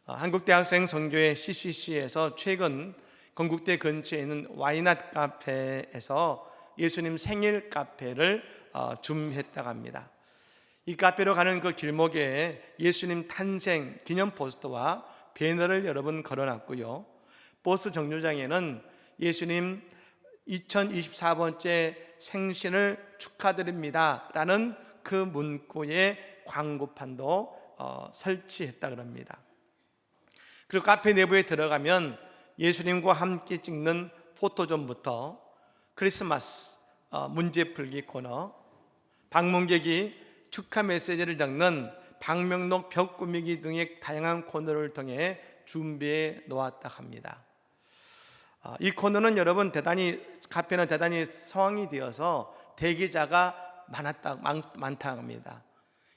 한국대학생 선교회 CCC에서 최근 건국대 근처에 있는 와이낫 카페에서 예수님 생일 카페를 준비했다고 합니다. 이 카페로 가는 그 길목에 예수님 탄생 기념 포스터와 배너를 여러 번 걸어놨고요. 버스 정류장에는 예수님 2024번째 생신을 축하드립니다 라는 그 문구의 광고판도 설치했다고 합니다. 그리고 카페 내부에 들어가면 예수님과 함께 찍는 포토존부터 크리스마스 문제풀기 코너, 방문객이 축하 메시지를 적는 방명록 벽 꾸미기 등의 다양한 코너를 통해 준비해 놓았다 합니다. 이 코너는 여러분 카페는 대단히 성황이 되어서 대기자가 많다 합니다.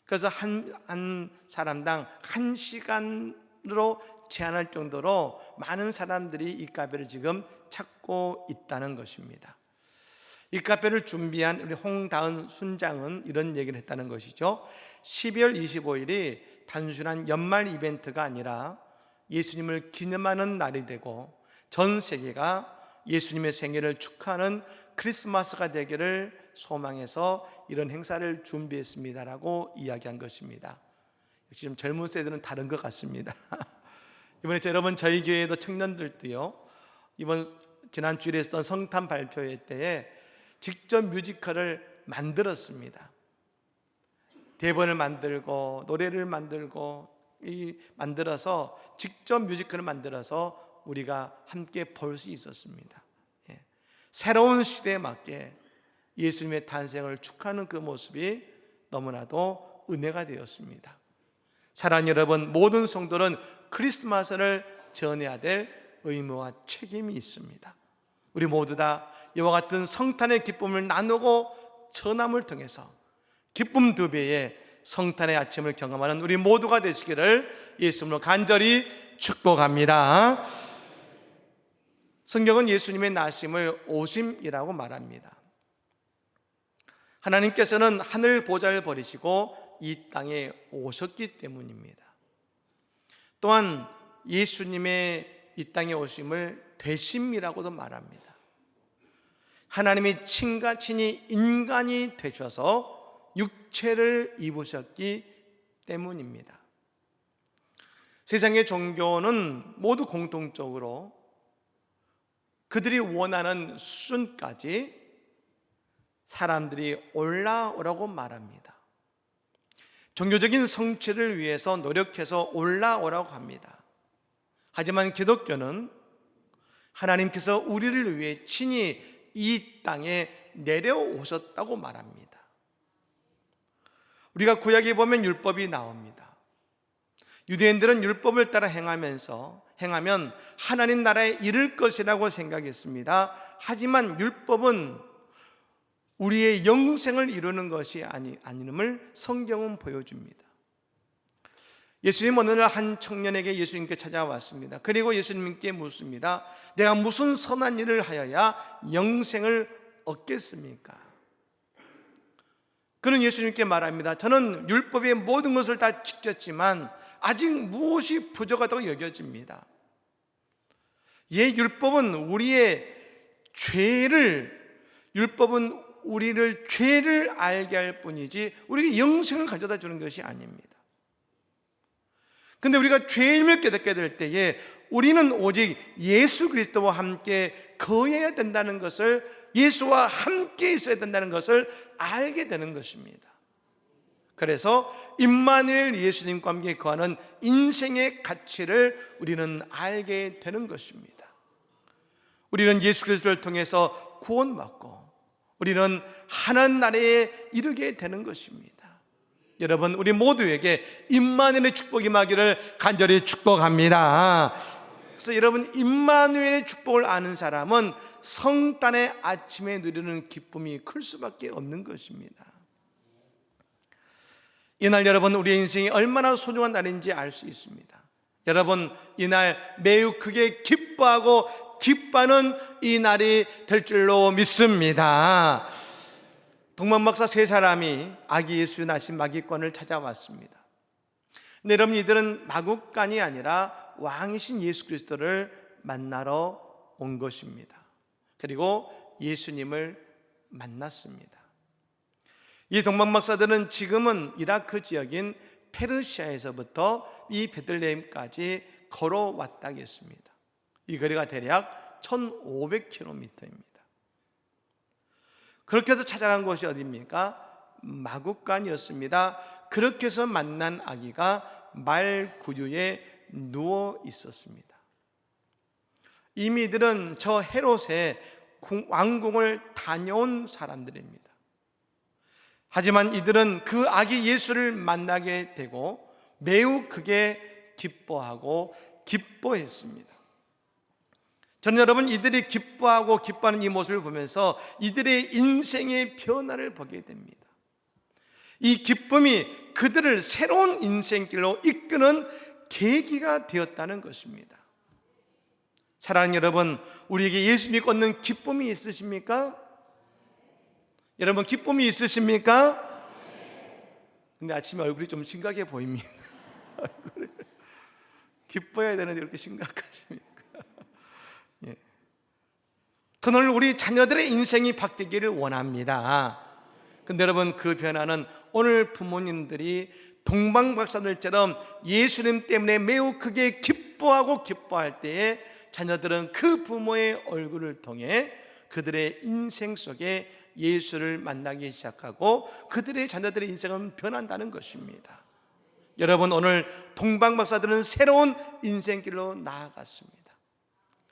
그래서 한 사람당 1시간으로 제한할 정도로 많은 사람들이 이 카페를 지금 찾고 있다는 것입니다. 이 카페를 준비한 우리 홍다은 순장은 이런 얘기를 했다는 것이죠. 12월 25일이 단순한 연말 이벤트가 아니라 예수님을 기념하는 날이 되고 전 세계가 예수님의 생일을 축하하는 크리스마스가 되기를 소망해서 이런 행사를 준비했습니다라고 이야기한 것입니다. 역시 좀 젊은 세대는 다른 것 같습니다. 이번에 여러분 저희 교회도 청년들도요, 지난 주일에 했던 성탄 발표회 때에 직접 뮤지컬을 만들었습니다. 대본을 만들고 노래를 만들고 만들어서 직접 뮤지컬을 만들어서 우리가 함께 볼 수 있었습니다. 새로운 시대에 맞게 예수님의 탄생을 축하하는 그 모습이 너무나도 은혜가 되었습니다. 사랑하는 여러분, 모든 성도는 크리스마스를 전해야 될 의무와 책임이 있습니다. 우리 모두 다 이와 같은 성탄의 기쁨을 나누고 전함을 통해서 기쁨 2배의 성탄의 아침을 경험하는 우리 모두가 되시기를 예수님으로 간절히 축복합니다. 성경은 예수님의 나심을 오심이라고 말합니다. 하나님께서는 하늘 보좌를 버리시고 이 땅에 오셨기 때문입니다. 또한 예수님의 이 땅에 오심을 되심이라고도 말합니다. 하나님이 친가 친히 인간이 되셔서 육체를 입으셨기 때문입니다. 세상의 종교는 모두 공통적으로 그들이 원하는 수준까지 사람들이 올라오라고 말합니다. 종교적인 성취를 위해서 노력해서 올라오라고 합니다. 하지만 기독교는 하나님께서 우리를 위해 친히 이 땅에 내려오셨다고 말합니다. 우리가 구약에 보면 율법이 나옵니다. 유대인들은 율법을 따라 행하면 하나님 나라에 이를 것이라고 생각했습니다. 하지만 율법은 우리의 영생을 이루는 것이 아님을 성경은 보여줍니다. 예수님 어느 날 한 청년에게 예수님께 찾아왔습니다. 그리고 예수님께 묻습니다. 내가 무슨 선한 일을 하여야 영생을 얻겠습니까? 그는 예수님께 말합니다. 저는 율법의 모든 것을 다 지켰지만 아직 무엇이 부족하다고 여겨집니다. 율법은 우리를 죄를 알게 할 뿐이지 우리에게 영생을 가져다 주는 것이 아닙니다. 그런데 우리가 죄임을 깨닫게 될 때에 우리는 오직 예수 그리스도와 함께 거해야 된다는 것을, 예수와 함께 있어야 된다는 것을 알게 되는 것입니다. 그래서 임마누엘 예수님과 함께 거하는 인생의 가치를 우리는 알게 되는 것입니다. 우리는 예수 그리스도를 통해서 구원받고 우리는 하나님 나라에 이르게 되는 것입니다. 여러분, 우리 모두에게 임마누엘의 축복이 임하기를 간절히 축복합니다. 그래서 여러분, 임마누엘의 축복을 아는 사람은 성탄의 아침에 누리는 기쁨이 클 수밖에 없는 것입니다. 이날 여러분, 우리의 인생이 얼마나 소중한 날인지 알 수 있습니다. 여러분, 이날 매우 크게 기뻐하는 이 날이 될 줄로 믿습니다. 동방박사 3사람이 아기 예수 나신 마기권을 찾아왔습니다. 근데 여러분, 이들은 마국간이 아니라 왕이신 예수 그리스도를 만나러 온 것입니다. 그리고 예수님을 만났습니다. 이 동방박사들은 지금은 이라크 지역인 페르시아에서부터 이 베들레헴까지 걸어왔다겠습니다. 이 거리가 대략 1500km입니다. 그렇게 해서 찾아간 곳이 어디입니까? 마국간이었습니다. 그렇게 해서 만난 아기가 말구유에 누워 있었습니다. 이미 이들은 저 헤롯의 왕궁을 다녀온 사람들입니다. 하지만 이들은 그 아기 예수를 만나게 되고 매우 크게 기뻐하고 기뻐했습니다. 저는 여러분, 이들이 기뻐하고 기뻐하는 이 모습을 보면서 이들의 인생의 변화를 보게 됩니다. 이 기쁨이 그들을 새로운 인생길로 이끄는 계기가 되었다는 것입니다. 사랑하는 여러분, 우리에게 예수 믿고 얻는 기쁨이 있으십니까? 여러분, 기쁨이 있으십니까? 근데 아침에 얼굴이 좀 심각해 보입니다. 기뻐해야 되는데 이렇게 심각하십니까? 예. 그는 우리 자녀들의 인생이 바뀌기를 원합니다. 근데 여러분, 그 변화는 오늘 부모님들이 동방박사들처럼 예수님 때문에 매우 크게 기뻐하고 기뻐할 때에 자녀들은 그 부모의 얼굴을 통해 그들의 인생 속에 예수를 만나기 시작하고 그들의 자녀들의 인생은 변한다는 것입니다. 여러분, 오늘 동방박사들은 새로운 인생길로 나아갔습니다.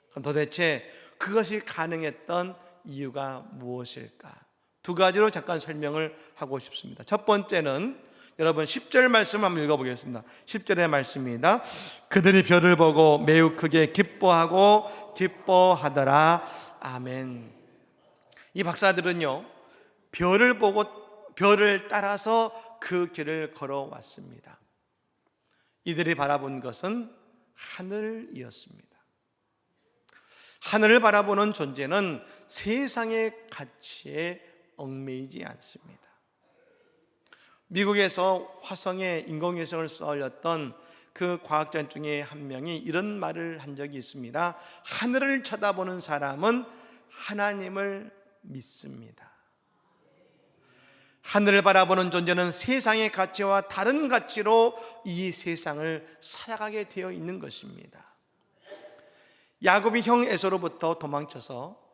그럼 도대체 그것이 가능했던 이유가 무엇일까? 두 가지로 잠깐 설명을 하고 싶습니다. 첫 번째는 여러분 10절 말씀 한번 읽어보겠습니다. 10절의 말씀입니다. 그들이 별을 보고 매우 크게 기뻐하고 기뻐하더라. 아멘. 이 박사들은요, 별을 보고 별을 따라서 그 길을 걸어왔습니다. 이들이 바라본 것은 하늘이었습니다. 하늘을 바라보는 존재는 세상의 가치에 얽매이지 않습니다. 미국에서 화성에 인공위성을 쏘아 올렸던 그 과학자 중에 한 명이 이런 말을 한 적이 있습니다. 하늘을 쳐다보는 사람은 하나님을 믿습니다. 하늘을 바라보는 존재는 세상의 가치와 다른 가치로 이 세상을 살아가게 되어 있는 것입니다. 야곱이 형 에서로부터 도망쳐서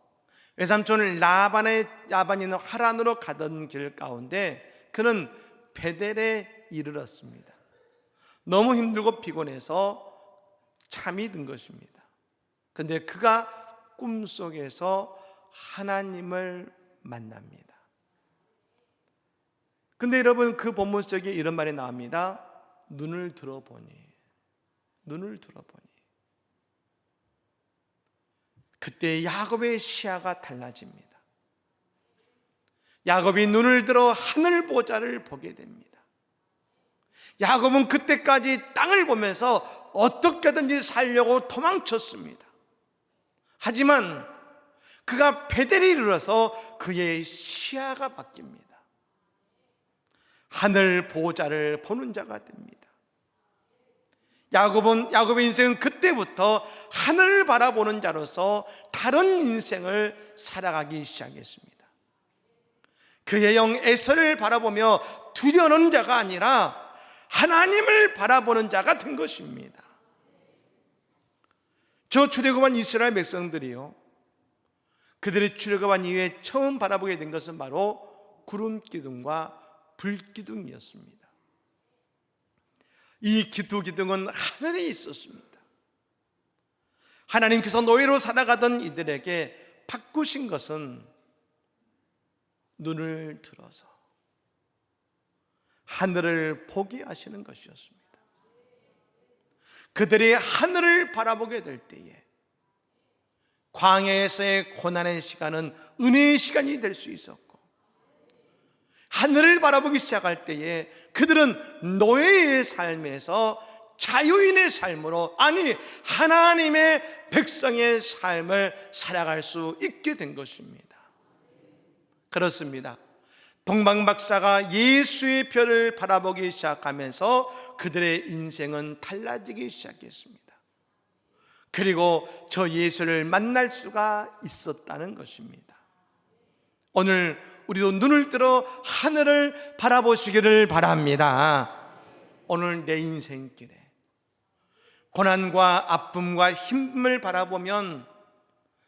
외삼촌 라반이 하란으로 가던 길 가운데 그는 베델에 이르렀습니다. 너무 힘들고 피곤해서 잠이 든 것입니다. 그런데 그가 꿈속에서 하나님을 만납니다. 근데 여러분, 그 본문 속에 이런 말이 나옵니다. 눈을 들어보니 그때 야곱의 시야가 달라집니다. 야곱이 눈을 들어 하늘 보좌를 보게 됩니다. 야곱은 그때까지 땅을 보면서 어떻게든지 살려고 도망쳤습니다. 하지만 그가 베델에 이르러서 그의 시야가 바뀝니다. 하늘 보좌를 보는 자가 됩니다. 야곱의 인생은 그때부터 하늘을 바라보는 자로서 다른 인생을 살아가기 시작했습니다. 그의 영 에서를 바라보며 두려는 자가 아니라 하나님을 바라보는 자가 된 것입니다. 저 출애굽한 이스라엘 백성들이요, 그들이 출애굽한 이후에 처음 바라보게 된 것은 바로 구름 기둥과 불 기둥이었습니다. 이 두 기둥은 하늘에 있었습니다. 하나님께서 노예로 살아가던 이들에게 바꾸신 것은 눈을 들어서 하늘을 보게 하시는 것이었습니다. 그들이 하늘을 바라보게 될 때에 광야에서의 고난의 시간은 은혜의 시간이 될 수 있었고, 하늘을 바라보기 시작할 때에 그들은 노예의 삶에서 자유인의 삶으로, 아니 하나님의 백성의 삶을 살아갈 수 있게 된 것입니다. 그렇습니다. 동방박사가 예수의 별을 바라보기 시작하면서 그들의 인생은 달라지기 시작했습니다. 그리고 저 예수를 만날 수가 있었다는 것입니다. 오늘 우리도 눈을 들어 하늘을 바라보시기를 바랍니다. 오늘 내 인생길에 고난과 아픔과 힘을 바라보면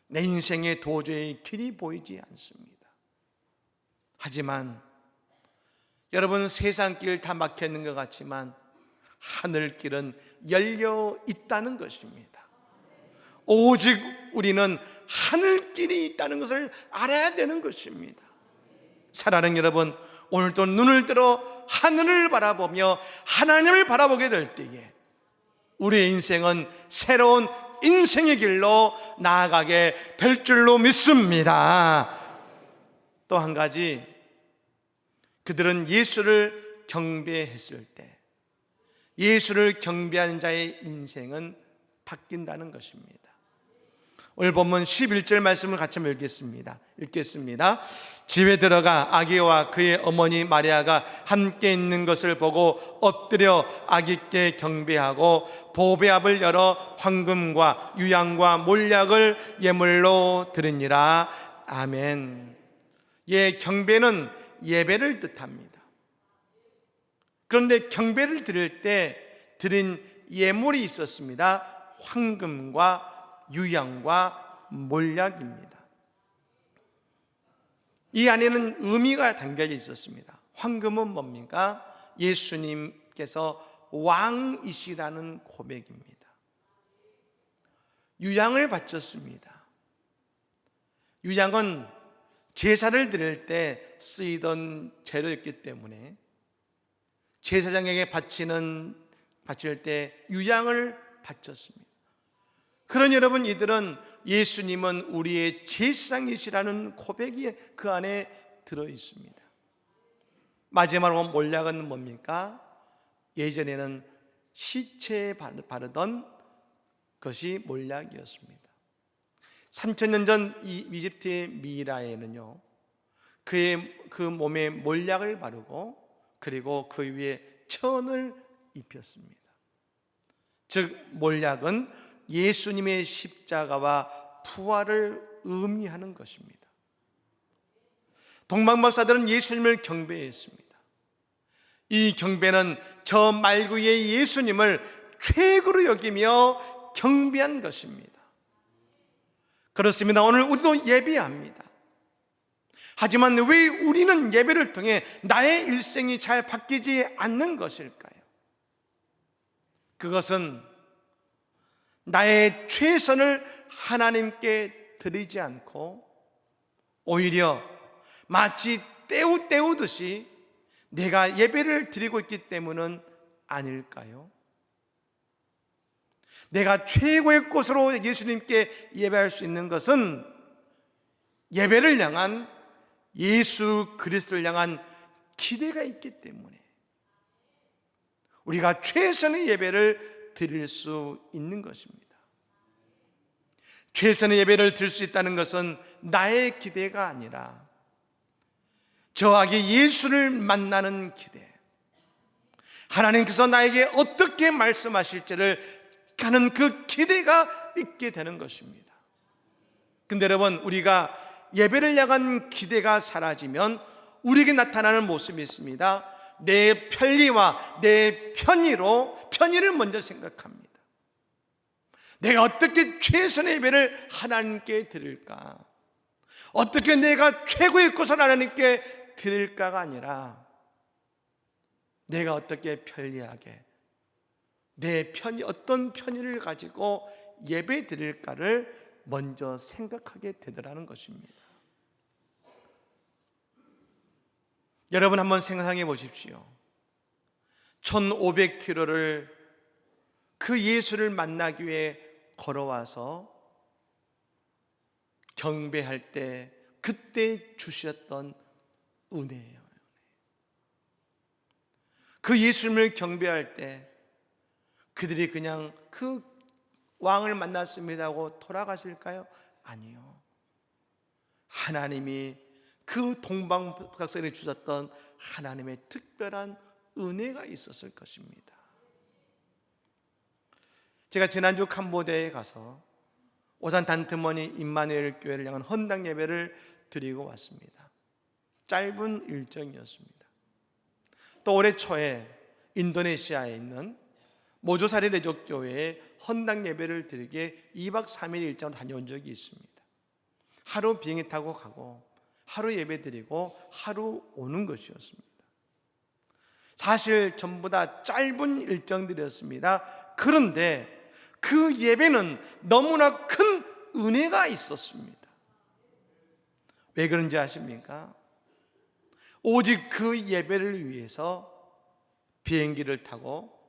내 인생에 도저히 길이 보이지 않습니다. 하지만 여러분, 세상 길 다 막혀 있는 것 같지만 하늘길은 열려 있다는 것입니다. 오직 우리는 하늘길이 있다는 것을 알아야 되는 것입니다. 사랑하는 여러분, 오늘도 눈을 들어 하늘을 바라보며 하나님을 바라보게 될 때에 우리의 인생은 새로운 인생의 길로 나아가게 될 줄로 믿습니다. 또 한 가지, 그들은 예수를 경배했을 때 예수를 경배하는 자의 인생은 바뀐다는 것입니다. 오늘 본문 11절 말씀을 같이 읽겠습니다. 집에 들어가 아기와 그의 어머니 마리아가 함께 있는 것을 보고 엎드려 아기께 경배하고 보배압을 열어 황금과 유향과 몰약을 예물로 드리니라. 아멘. 경배는 예배를 뜻합니다. 그런데 경배를 드릴 때 드린 예물이 있었습니다. 황금과 유향과 몰약입니다. 이 안에는 의미가 담겨져 있었습니다. 황금은 뭡니까? 예수님께서 왕이시라는 고백입니다. 유향을 바쳤습니다. 유향은 제사를 드릴 때 쓰이던 재료였기 때문에 제사장에게 바칠 때 유향을 바쳤습니다. 그러니 여러분, 이들은 예수님은 우리의 제사장이시라는 고백이 그 안에 들어 있습니다. 마지막으로 몰약은 뭡니까? 예전에는 시체에 바르던 것이 몰약이었습니다. 3000년 전 이집트의 미라에는요, 그 몸에 몰약을 바르고 그리고 그 위에 천을 입혔습니다. 즉 몰약은 예수님의 십자가와 부활을 의미하는 것입니다. 동방박사들은 예수님을 경배했습니다. 이 경배는 저 말구의 예수님을 최고로 여기며 경배한 것입니다. 그렇습니다. 오늘 우리도 예배합니다. 하지만 왜 우리는 예배를 통해 나의 일생이 잘 바뀌지 않는 것일까요? 그것은 나의 최선을 하나님께 드리지 않고 오히려 마치 때우듯이 내가 예배를 드리고 있기 때문은 아닐까요? 내가 최고의 곳으로 예수님께 예배할 수 있는 것은 예배를 향한, 예수 그리스도를 향한 기대가 있기 때문에 우리가 최선의 예배를 드릴 수 있는 것입니다. 최선의 예배를 드릴 수 있다는 것은 나의 기대가 아니라 저 아기 예수를 만나는 기대, 하나님께서 나에게 어떻게 말씀하실지를 가는 그 기대가 있게 되는 것입니다. 근데 여러분, 우리가 예배를 향한 기대가 사라지면 우리에게 나타나는 모습이 있습니다. 내 편리와 내 편의를 먼저 생각합니다. 내가 어떻게 최선의 예배를 하나님께 드릴까? 어떻게 내가 최고의 것을 하나님께 드릴까가 아니라 내가 어떻게 편리하게 어떤 편의를 가지고 예배 드릴까를 먼저 생각하게 되더라는 것입니다. 여러분, 한번 생각해 보십시오. 1500km를 그 예수를 만나기 위해 걸어와서 경배할 때 그때 주셨던 은혜예요. 그 예수님을 경배할 때 그들이 그냥 그 왕을 만났습니다 하고 돌아가실까요? 아니요. 하나님이 그 동방박사들이 주셨던 하나님의 특별한 은혜가 있었을 것입니다. 제가 지난주 캄보디아에 가서 오산 단트머니 임마누엘 교회를 향한 헌당 예배를 드리고 왔습니다. 짧은 일정이었습니다. 또 올해 초에 인도네시아에 있는 모조사리 레족 교회에 헌당 예배를 드리게 2박 3일 일정으로 다녀온 적이 있습니다. 하루 비행기 타고 가고 하루 예배 드리고 하루 오는 것이었습니다. 사실 전부 다 짧은 일정들이었습니다. 그런데 그 예배는 너무나 큰 은혜가 있었습니다. 왜 그런지 아십니까? 오직 그 예배를 위해서 비행기를 타고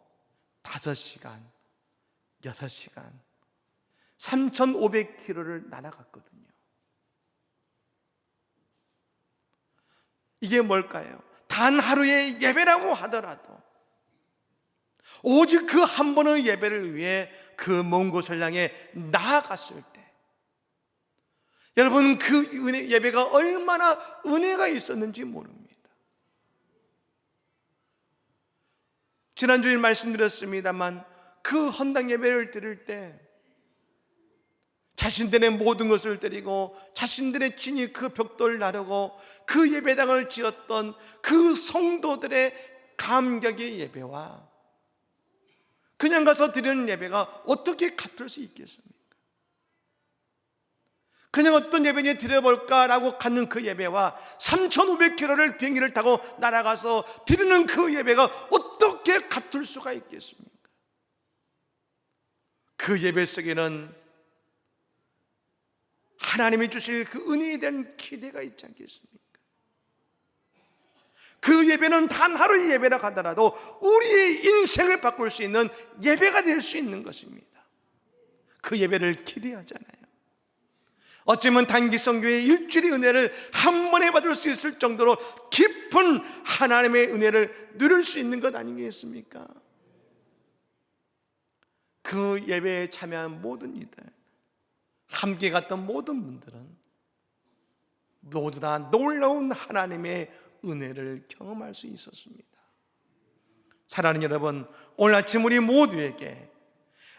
5시간, 6시간, 3,500km를 날아갔거든요. 이게 뭘까요? 단 하루의 예배라고 하더라도 오직 그 한 번의 예배를 위해 그 먼 곳을 향해 나아갔을 때, 여러분 그 예배가 얼마나 은혜가 있었는지 모릅니다. 지난주에 말씀드렸습니다만 그 헌당 예배를 드릴 때 자신들의 모든 것을 드리고 자신들의 친히 그 벽돌을 나르고 그 예배당을 지었던 그 성도들의 감격의 예배와 그냥 가서 드리는 예배가 어떻게 같을 수 있겠습니까? 그냥 어떤 예배에 드려볼까라고 갖는 그 예배와 3,500km를 비행기를 타고 날아가서 드리는 그 예배가 어떻게 같을 수가 있겠습니까? 그 예배 속에는 하나님이 주실 그 은혜에 대한 기대가 있지 않겠습니까? 그 예배는 단 하루의 예배라 하더라도 우리의 인생을 바꿀 수 있는 예배가 될 수 있는 것입니다. 그 예배를 기대하잖아요. 어쩌면 단기성교의 일주일의 은혜를 한 번에 받을 수 있을 정도로 깊은 하나님의 은혜를 누릴 수 있는 것 아니겠습니까? 그 예배에 참여한 모든 이들, 함께 갔던 모든 분들은 모두 다 놀라운 하나님의 은혜를 경험할 수 있었습니다. 사랑하는 여러분, 오늘 아침 우리 모두에게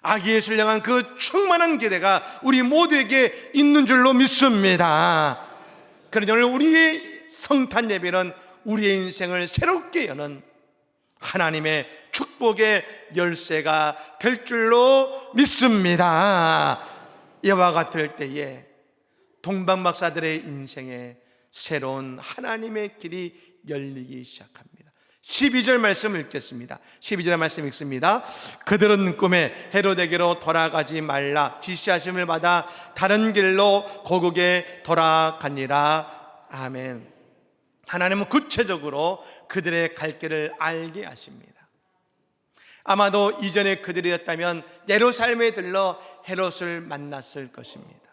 아기 예수를 향한 그 충만한 기대가 우리 모두에게 있는 줄로 믿습니다. 그러니 오늘 우리의 성탄 예배는 우리의 인생을 새롭게 여는 하나님의 축복의 열쇠가 될 줄로 믿습니다. 이와 같을 때에 동방 박사들의 인생에 새로운 하나님의 길이 열리기 시작합니다. 12절 말씀 읽겠습니다. 12절 말씀 읽습니다. 그들은 꿈에 헤로데게로 돌아가지 말라 지시하심을 받아 다른 길로 고국에 돌아가니라. 아멘. 하나님은 구체적으로 그들의 갈 길을 알게 하십니다. 아마도 이전에 그들이었다면 예루살렘에 들러 헤롯을 만났을 것입니다.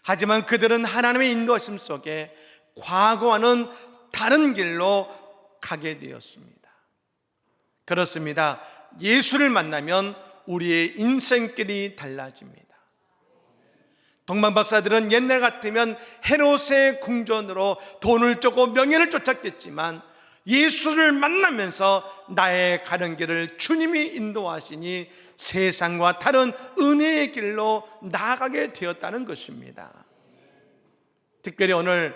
하지만 그들은 하나님의 인도하심 속에 과거와는 다른 길로 가게 되었습니다. 그렇습니다. 예수를 만나면 우리의 인생길이 달라집니다. 동방박사들은 옛날 같으면 헤롯의 궁전으로 돈을 쫓고 명예를 쫓았겠지만 예수를 만나면서 나의 가는 길을 주님이 인도하시니 세상과 다른 은혜의 길로 나아가게 되었다는 것입니다. 특별히 오늘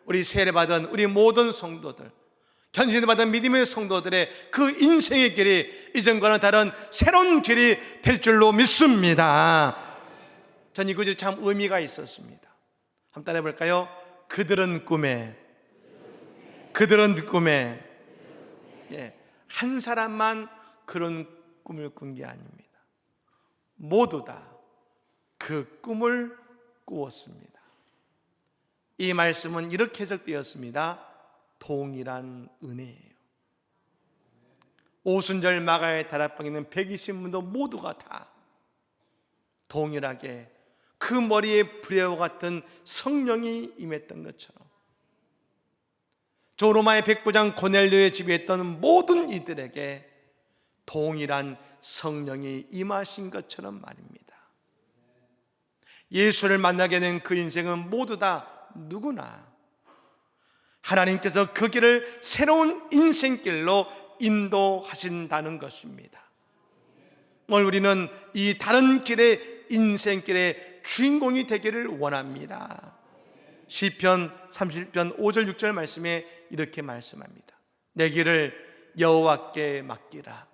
우리 세례받은 우리 모든 성도들, 전신을 받은 믿음의 성도들의 그 인생의 길이 이전과는 다른 새로운 길이 될 줄로 믿습니다. 전 이 구절이 참 의미가 있었습니다. 한번 따라해 볼까요? 그들은 꿈에 한 사람만 그런 꿈을 꾼 게 아닙니다. 모두 다 그 꿈을 꾸었습니다. 이 말씀은 이렇게 해석되었습니다. 동일한 은혜예요. 오순절 마가의 다락방에 있는 120분도 모두가 다 동일하게 그 머리에 불의와 같은 성령이 임했던 것처럼 로마의 백부장 고넬료의 집에 있던 모든 이들에게 동일한 성령이 임하신 것처럼 말입니다. 예수를 만나게 된 그 인생은 모두 다 누구나 하나님께서 그 길을 새로운 인생길로 인도하신다는 것입니다. 오늘 우리는 이 다른 길의 인생길의 주인공이 되기를 원합니다. 시편 30편 5절 6절 말씀에 이렇게 말씀합니다. 내 길을 여호와께 맡기라.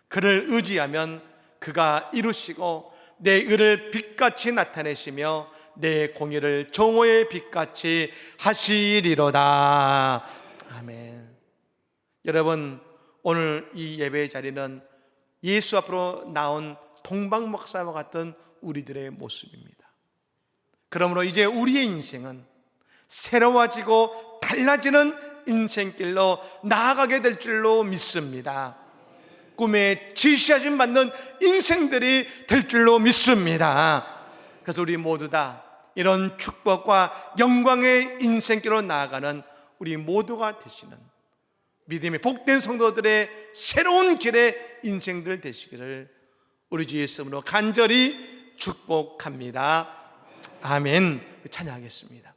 그를 의지하면 그가 이루시고 내 의를 빛같이 나타내시며 내 공의를 정오의 빛같이 하시리로다. 아멘. 여러분, 오늘 이 예배의 자리는 예수 앞으로 나온 동방 목사와 같은 우리들의 모습입니다. 그러므로 이제 우리의 인생은 새로워지고 달라지는 인생길로 나아가게 될 줄로 믿습니다. 꿈에 지시하심 받는 인생들이 될 줄로 믿습니다. 그래서 우리 모두 다 이런 축복과 영광의 인생길로 나아가는 우리 모두가 되시는 믿음의 복된 성도들의 새로운 길의 인생들 되시기를 우리 주 예수 이름으로 간절히 축복합니다. 아멘. 찬양하겠습니다.